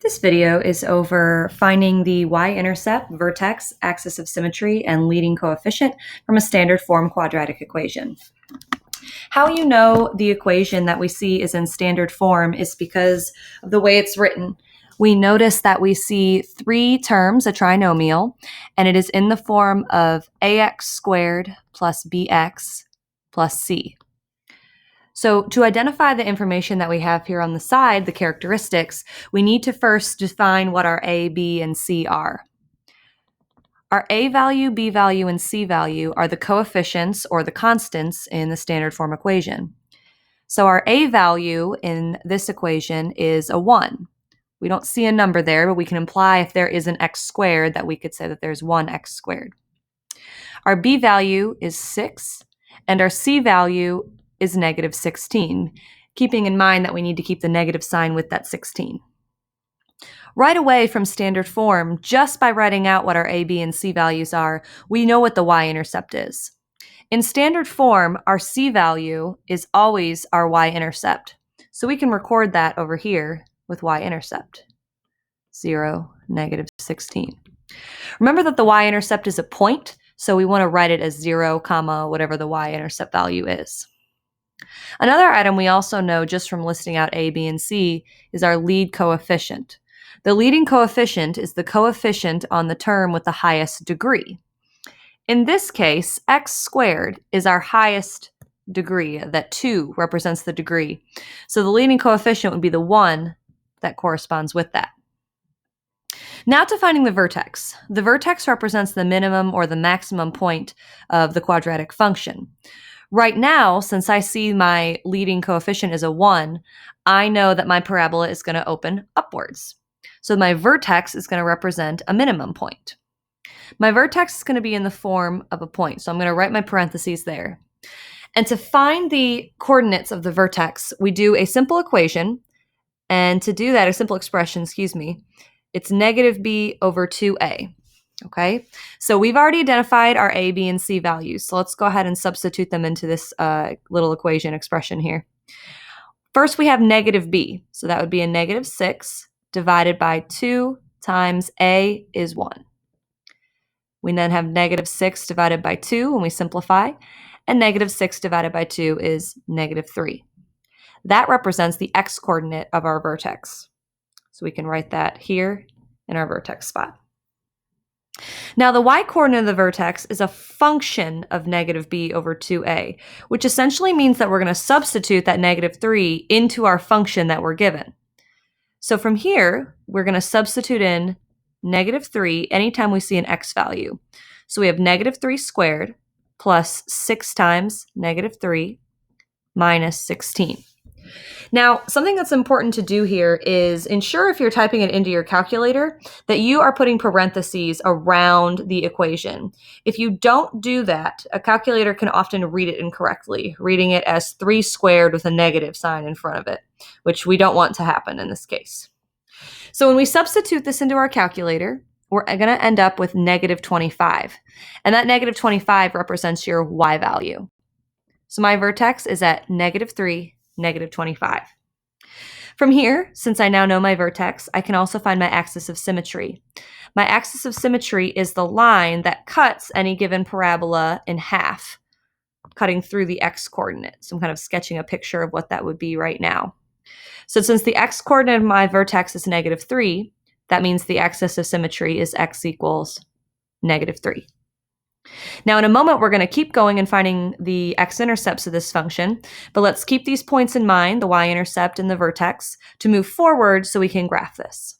This video is over finding the y-intercept, vertex, axis of symmetry, and leading coefficient from a standard form quadratic equation. How you know the equation that we see is in standard form is because of the way it's written. We notice that we see three terms, a trinomial, and it is in the form of ax squared plus bx plus c. So to identify the information that we have here on the side, the characteristics, we need to first define what our a, b, and c are. Our a value, b value, and c value are the coefficients or the constants in the standard form equation. So our a value in this equation is a 1. We don't see a number there, but we can imply if there is an x squared that we could say that there's 1x squared. Our b value is 6, and our c value is negative 16, keeping in mind that we need to keep the negative sign with that 16. Right away from standard form, just by writing out what our a, b, and c values are, we know what the y-intercept is. In standard form, our c value is always our y-intercept. So we can record that over here with y-intercept, 0, negative 16. Remember that the y-intercept is a point, so we want to write it as 0, comma, whatever the y-intercept value is. Another item we also know just from listing out a, b, and c is our lead coefficient. The leading coefficient is the coefficient on the term with the highest degree. In this case, x squared is our highest degree, that 2 represents the degree. So the leading coefficient would be the 1 that corresponds with that. Now to finding the vertex. The vertex represents the minimum or the maximum point of the quadratic function. Right now, since I see my leading coefficient is a 1, I know that my parabola is going to open upwards. So my vertex is going to represent a minimum point. My vertex is going to be in the form of a point, so I'm going to write my parentheses there. And to find the coordinates of the vertex, we do a simple equation, and to do that, a simple expression, it's negative b over 2a. Okay, so we've already identified our a, b, and c values. So let's go ahead and substitute them into this little equation expression here. First, we have negative b. So that would be a negative 6 divided by 2 times a is 1. We then have negative 6 divided by 2 when we simplify, and negative 6 divided by 2 is negative 3. That represents the x-coordinate of our vertex. So we can write that here in our vertex spot. Now, the y-coordinate of the vertex is a function of negative b over 2a, which essentially means that we're going to substitute that negative 3 into our function that we're given. So from here, we're going to substitute in negative 3 anytime we see an x value. So we have negative 3 squared plus 6 times negative 3 minus 16. Now, something that's important to do here is ensure if you're typing it into your calculator that you are putting parentheses around the equation. If you don't do that, a calculator can often read it incorrectly, reading it as 3 squared with a negative sign in front of it, which we don't want to happen in this case. So when we substitute this into our calculator, we're going to end up with negative 25. And that negative 25 represents your y value. So my vertex is at negative 3, negative 25. From here, since I now know my vertex, I can also find my axis of symmetry. My axis of symmetry is the line that cuts any given parabola in half, cutting through the x-coordinate. So I'm kind of sketching a picture of what that would be right now. So since the x-coordinate of my vertex is negative 3, that means the axis of symmetry is x equals negative 3. Now, in a moment, we're going to keep going and finding the x-intercepts of this function, but let's keep these points in mind, the y-intercept and the vertex, to move forward so we can graph this.